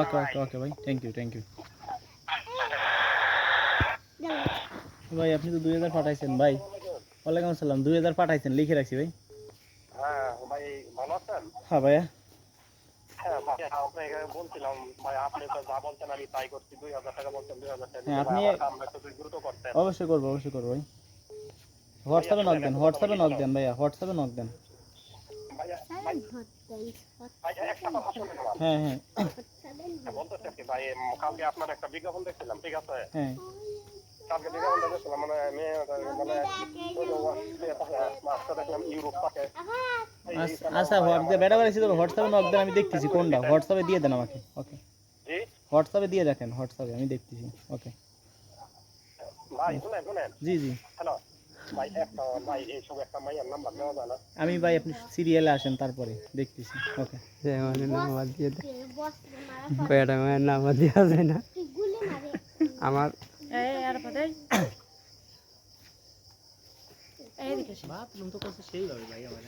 ওকে ওকে ওকে ভাই, thank you thank you ভাই। আপনি তো 2000 পাঠাইছেন ভাই। ওয়ালাইকুম আসসালাম। 2000 পাঠাইছেন, লিখে রাখছি ভাই। হ্যাঁ ভাই, ভালো আছেন? হ্যাঁ ভাইয়া। হ্যাঁ ভাই, আপনাকে বলছিলাম ভাই, আপনি তো যা বলছেন আমি তাই করছি। 2000 টাকা বলছেন, 2000 টাকা হ্যাঁ দিতে ভাই, আপনি আমার কামটা একটু দ্রুত করতেন। অবশ্যই করবো, অবশ্যই করবো ভাই। ভাইয়া হোয়াটসঅ্যাপে নক শুনেন, দেন, একটা কথা হোয়াটসঅ্যাপে বলি, নক হ্যালো দেন ভাইয়া, হোয়াটসঅ্যাপে নক দেন। ভাইয়া। ভাই ভাই, একটা কথা শুনেন আমার। হ্যাঁ হ্যাঁ বলতেছি কি ভাই, কালকে আপনার একটা বিজ্ঞাপন দেখছিলাম, ঠিক আছে? হ্যাঁ। কালকে বিজ্ঞাপনটা দেখছিলাম, মানে মেয়ে মানে ওই যে মাছটা দেখলাম ইউরোপ থাকে। আচ্ছা বেটা করেছি তো, হোয়াটসঅ্যাপে নক দেন, আমি দেখতেছি কোনটা। হোয়াটসঅ্যাপে দিয়ে দেন আমাকে। ওকে, জি হোয়াটসঅ্যাপে দিয়ে দেখেন, হোয়াটসঅ্যাপে আমি দেখতেছি। ওকে ভাই, শুনেন শুনেন, জি জি। হ্যালো ভাই, একটা ভাই এইসব একটা মাইয়ার নাম্বার দেওয়া যায় না? আমি ভাই, আপনি সিরিয়ালে আসেন, তারপরে দেখতেছি। ওকে। নাম্বার দিয়ে দে, কয়টা মায়ের নাম্বার দেওয়া যায় না আমার। বাথরুম তো করছে সেইভাবে ভাই আমার।